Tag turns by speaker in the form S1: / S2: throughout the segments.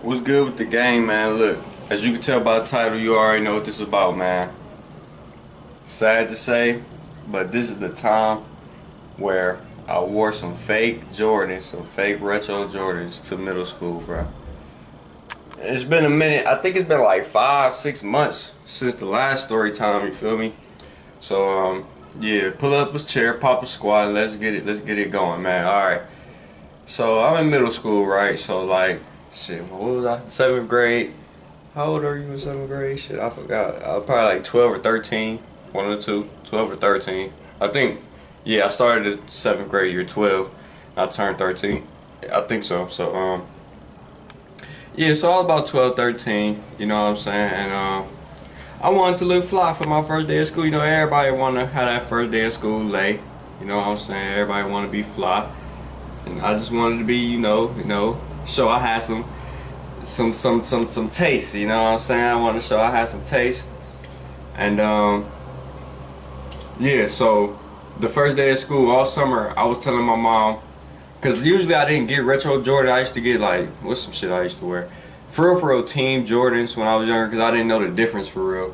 S1: What's good with the game, man? Look, as you can tell by the title, you already know what this is about, man. Sad to say, but this is the time where I wore some fake Jordans, some fake retro Jordans to middle school, bro. It's been a minute. I think it's been like 5, 6 months since the last story time. You feel me? So, yeah, pull up a chair, pop a squat, and let's get it. Let's get it going, man. All right. So I'm in middle school, right? So like, shit, what was I? 7th grade. How old are you in 7th grade? Shit, I forgot. I was probably like 12 or 13. One of the two. 12 or 13. I think, yeah, I started the 7th grade year 12. I turned 13. I think so. So, yeah, so I was about 12, 13. You know what I'm saying? And, I wanted to look fly for my first day of school. You know, everybody want to have that first day of school late. You know what I'm saying? Everybody want to be fly. And I just wanted to be, show I had some taste, you know what I'm saying? I wanted to show I had some taste. And yeah, so the first day of school all summer I was telling my mom, cause usually I didn't get retro Jordan. I used to get like, what's some shit I used to wear? For real team Jordans when I was younger, cause I didn't know the difference for real.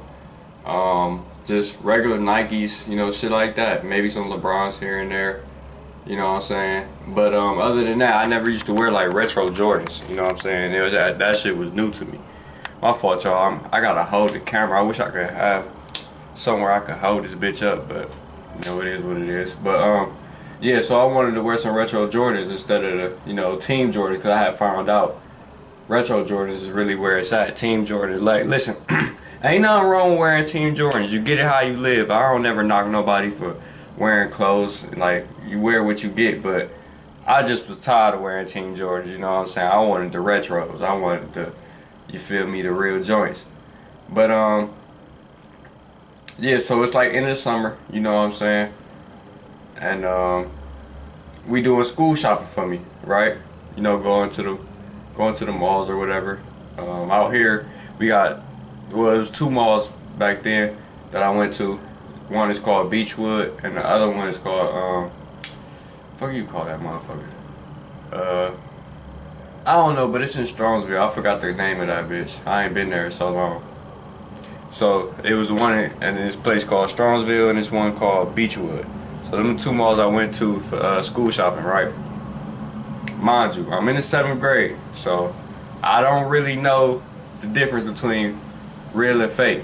S1: Just regular Nikes, shit like that. Maybe some LeBrons here and there. You know what I'm saying? But other than that, I never used to wear like retro Jordans. You know what I'm saying? It was that shit was new to me. My fault, y'all. I gotta hold the camera. I wish I could have somewhere I could hold this bitch up, but it is what it is. But yeah. So I wanted to wear some retro Jordans instead of the Team Jordans, because I had found out retro Jordans is really where it's at. Team Jordans, like, listen, ain't nothing wrong with wearing Team Jordans. You get it how you live. I don't never knock nobody for wearing clothes. Like, you wear what you get, but I just was tired of wearing Team Jordans. You know what I'm saying? I wanted the retros. I wanted the, you feel me, the real joints. But yeah. So it's like in the summer. You know what I'm saying? And we doing school shopping for me, right? Going to the malls or whatever. Out here, we got, well, it was two malls back then that I went to. One is called Beechwood, and the other one is called, fuck you call that motherfucker? I don't know, but it's in Strongsville. I forgot the name of that bitch. I ain't been there so long. So it was one in this place called Strongsville, and this one called Beechwood. So them two malls I went to for school shopping, right? Mind you, I'm in the 7th grade, so I don't really know the difference between real and fake.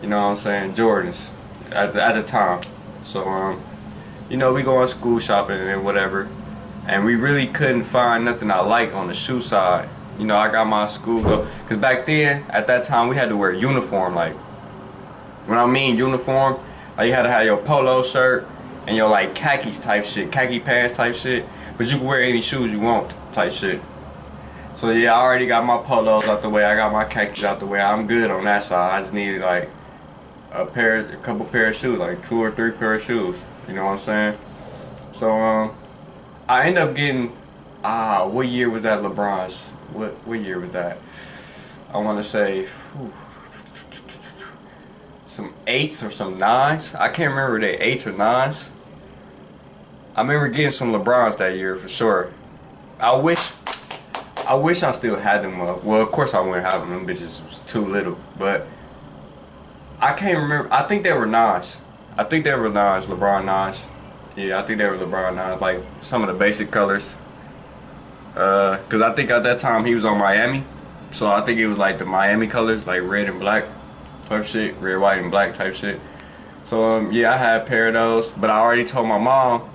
S1: You know what I'm saying? Jordans at the time. So we going school shopping and whatever, and we really couldn't find nothing I like on the shoe side. I got my school go, cause back then at that time we had to wear uniform. Like, when I mean uniform, like, you had to have your polo shirt and your like khakis type shit, khaki pants type shit, but you can wear any shoes you want type shit. So yeah, I already got my polos out the way. I got my khakis out the way. I'm good on that side. I just needed like a couple pair of shoes, like 2 or 3 pair of shoes. You know what I'm saying? So I ended up getting, what year was that LeBron's? What year was that? I want to say some 8s or some 9s. I can't remember, they 8s or 9s. I remember getting some LeBrons that year for sure. I wish I still had them. Well, of course I wouldn't have them. Them bitches was too little. But I can't remember. I think they were 9s. I think they were 9s, LeBron 9s. Yeah, I think they were LeBron 9s. Like some of the basic colors. Cause I think at that time he was on Miami. So I think it was like the Miami colors, like red and black type shit. Red, white, and black type shit. So yeah, I had a pair of those. But I already told my mom,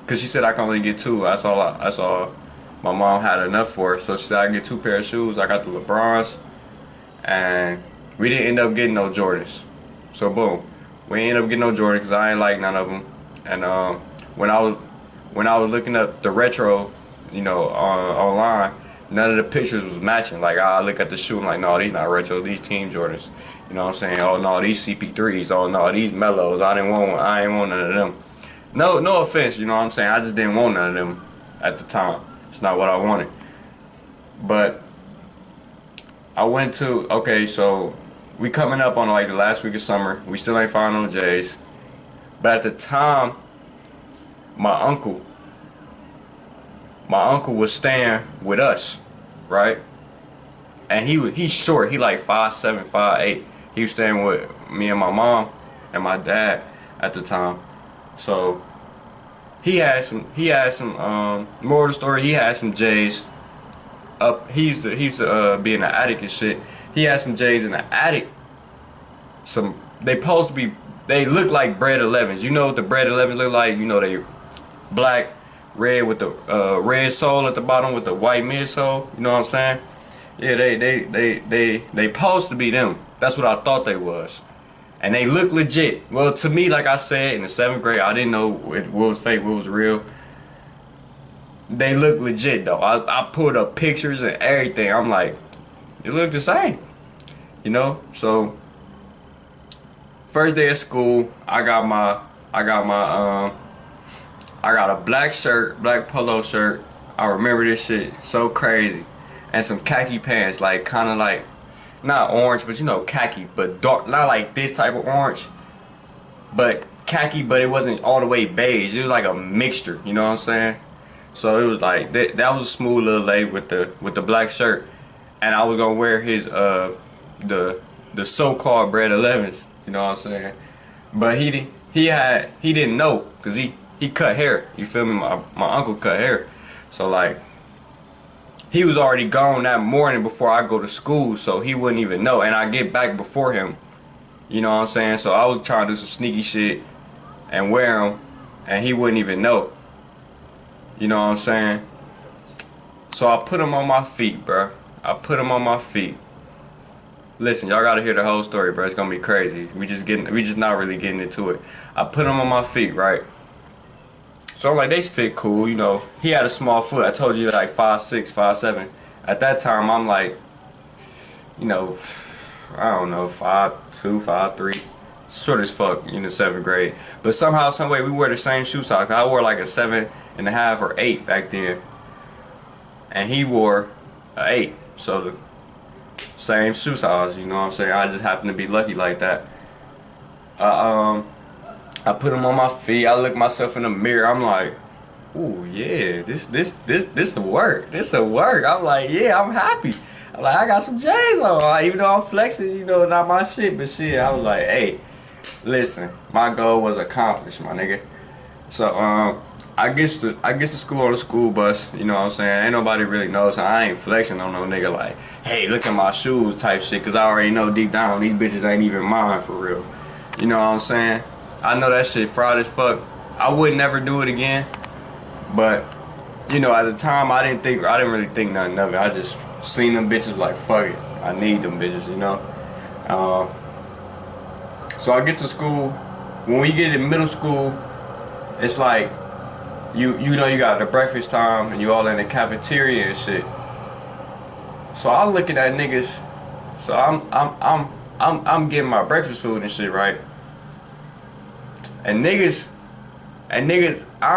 S1: cause she said I can only get 2. That's all my mom had enough for. So she said I can get 2 pair of shoes. I got the LeBrons, and we didn't end up getting no Jordans. So boom, we ain't end up getting no Jordans because I ain't like none of them. And when I was looking up the retro, online, none of the pictures was matching. Like, I look at the shoe, I'm like, no, these not retro, these Team Jordans. You know what I'm saying? Oh no, these CP3s. Oh no, these Mellows. I ain't want none of them. No offense, you know what I'm saying? I just didn't want none of them at the time. It's not what I wanted. But I went to, okay, so we coming up on like the last week of summer. We still ain't found no J's. But at the time, my uncle was staying with us, right? and he's short. He like 5'7", 5'8". He was staying with me and my mom and my dad at the time. So he had some more of the story, he had some J's up. He used to be in the attic and shit. He had some J's in the attic. They look like bread 11s. You know what the bread 11s look like? You know, they black, red with the red sole at the bottom with the white midsole. You know what I'm saying? Yeah, they supposed to be them. That's what I thought they was. And they look legit. Well, to me, like I said, in the 7th grade, I didn't know what was fake, what was real. They look legit though. I pulled up pictures and everything. I'm like, it look the same. You know? So first day of school, I got a black shirt, black polo shirt. I remember this shit so crazy. And some khaki pants, like kinda like not orange, but you know, khaki, but dark, not like this type of orange, but khaki, but it wasn't all the way beige. It was like a mixture, you know what I'm saying? So it was like that was a smooth little lady with the black shirt, and I was gonna wear his the so-called bread 11s, you know what I'm saying? But he didn't know, cause he cut hair. You feel me? My uncle cut hair, so like he was already gone that morning before I go to school, so he wouldn't even know, and I get back before him. You know what I'm saying? So I was trying to do some sneaky shit and wear them, and he wouldn't even know. You know what I'm saying? So I put them on my feet, bro. I put them on my feet. Listen, y'all gotta hear the whole story, bro. It's gonna be crazy. We just not really getting into it. I put them on my feet, right? So I'm like, they fit cool, you know. He had a small foot. I told you, like 5'6", 5'7". At that time, I'm like, you know, I don't know, 5'2", 5'3". Short as fuck in the 7th grade. But somehow, some way, we wear the same shoe size. I wore like a 7.5 or 8 back then, and he wore an 8. So the same shoe size, you know what I'm saying? I just happened to be lucky like that. I put them on my feet. I look myself in the mirror. I'm like, ooh, yeah, this will work. This will work. I'm like, yeah, I'm happy. I'm like, I got some J's on. Like, even though I'm flexing, you know, not my shit, but shit, I was like, hey, listen, my goal was accomplished, my nigga. So I get to school on the school bus. You know what I'm saying? Ain't nobody really knows. I ain't flexing on no nigga like, hey, look at my shoes type shit, cause I already know deep down these bitches ain't even mine for real. You know what I'm saying? I know that shit fraud as fuck. I would never do it again. But you know, at the time I didn't really think nothing of it. I just seen them bitches like, fuck it, I need them bitches, you know. So I get to school. When we get in middle school, it's like you know, you got the breakfast time and you all in the cafeteria and shit. So I looking at niggas. So I'm getting my breakfast food and shit, right? And niggas, I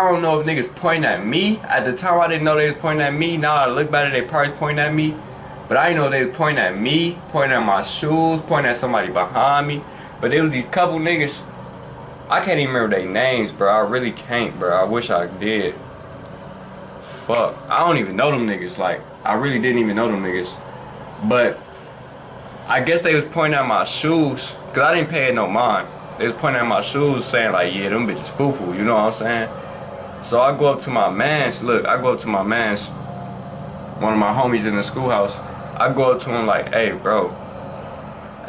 S1: don't know if niggas pointing at me. At the time I didn't know they was pointing at me. Now I look back at it, they probably pointing at me. But I didn't know they was pointing at me, pointing at my shoes, pointing at somebody behind me. But there was these couple niggas, I can't even remember their names, bro. I really can't, bro. I wish I did. Fuck. I don't even know them niggas. Like, I really didn't even know them niggas. But I guess they was pointing at my shoes, cause I didn't pay it no mind. They was pointing at my shoes saying like, yeah, them bitches foo-foo, you know what I'm saying? So I go up to my mans, one of my homies in the schoolhouse. I go up to him like, hey bro,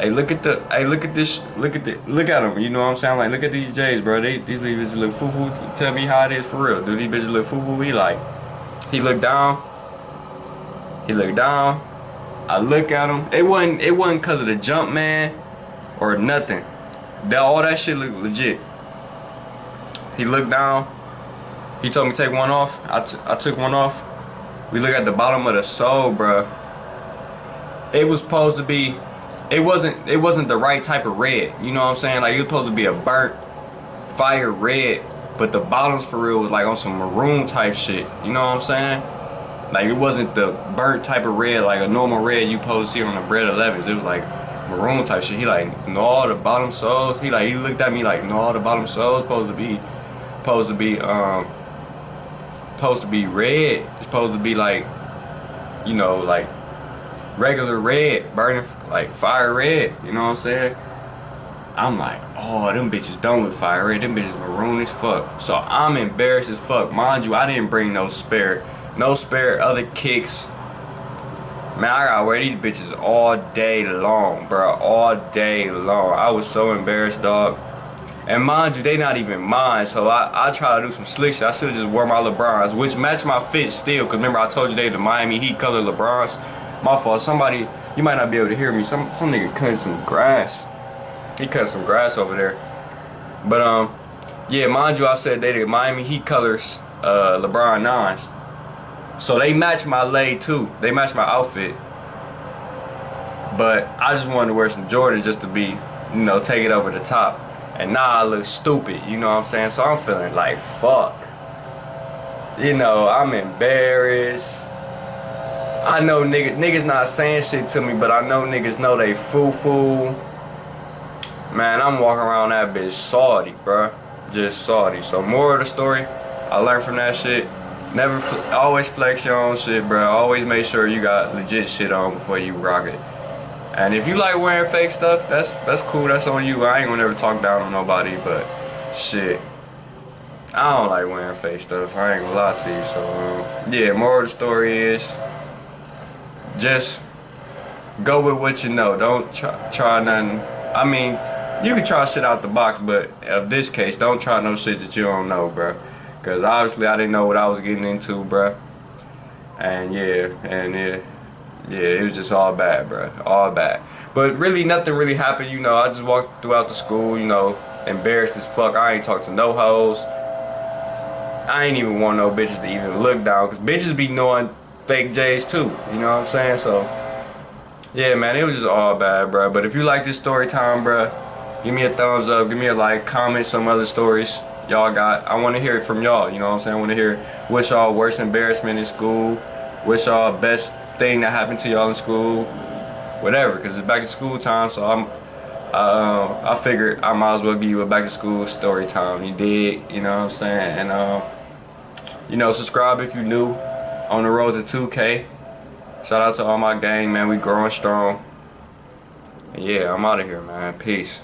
S1: look at them, you know what I'm saying? Like, look at these J's, bro. These bitches look foo-foo. Tell me how it is for real. Do these bitches look foo-foo? He looked down. I look at him. It wasn't cause of the jump, man, or nothing. All that shit looked legit. He looked down. He told me to take one off. I took one off. We look at the bottom of the sole, bro. It was supposed to be. It wasn't the right type of red. You know what I'm saying? Like, it was supposed to be a burnt fire red, but the bottoms for real was like on some maroon type shit. You know what I'm saying? Like, it wasn't the burnt type of red, like a normal red you supposed to see on the bread 11s. It was like maroon type shit. He like, no, the bottom soles. He looked at me like, no, the bottom soles supposed to be red. It's supposed to be like, you know, like regular red, burning like fire red, you know what I'm saying? I'm like, oh, them bitches don't look fire red, them bitches maroon as fuck. So I'm embarrassed as fuck. Mind you, I didn't bring no spare other kicks. Man, I gotta wear these bitches all day long, bro, all day long. I was so embarrassed, dog. And mind you, they not even mine, so I try to do some slick shit. I should've just wore my LeBrons, which match my fit still, cause remember I told you they the Miami Heat color LeBrons. My fault. Somebody, you might not be able to hear me. Some nigga cutting some grass. He cut some grass over there. But yeah, mind you, I said they the Miami Heat colors, LeBron 9s. So they match my lay too. They match my outfit. But I just wanted to wear some Jordans just to be, you know, take it over the top. And now I look stupid, you know what I'm saying? So I'm feeling like fuck. You know, I'm embarrassed. I know niggas not saying shit to me, but I know niggas know they foo-foo. Man, I'm walking around that bitch salty, bruh. Just salty. So moral of the story, I learned from that shit. Never, always flex your own shit, bruh. Always make sure you got legit shit on before you rock it. And if you like wearing fake stuff, that's cool. That's on you. I ain't gonna never talk down on nobody, but shit, I don't like wearing fake stuff. I ain't gonna lie to you. So yeah, moral of the story is just go with what you know. Don't try nothing. I mean, you can try shit out the box, but of this case, don't try no shit that you don't know, bruh. Cause obviously I didn't know what I was getting into, bruh. And yeah, it was just all bad, bruh. All bad. But really, nothing really happened, you know. I just walked throughout the school, you know, embarrassed as fuck. I ain't talked to no hoes. I ain't even want no bitches to even look down, cause bitches be knowing fake J's too, you know what I'm saying? So yeah, man, it was just all bad, bruh. But if you like this story time, bruh, give me a thumbs up, give me a like, comment some other stories y'all got. I want to hear it from y'all, you know what I'm saying? I want to hear what's y'all worst embarrassment in school, what's y'all best thing that happened to y'all in school, whatever, because it's back to school time. So I figured I might as well give you a back to school story time. You dig, you know what I'm saying? And you know, subscribe if you new. On the road to 2K. Shout out to all my gang, man. We growing strong. And yeah, I'm out of here, man. Peace.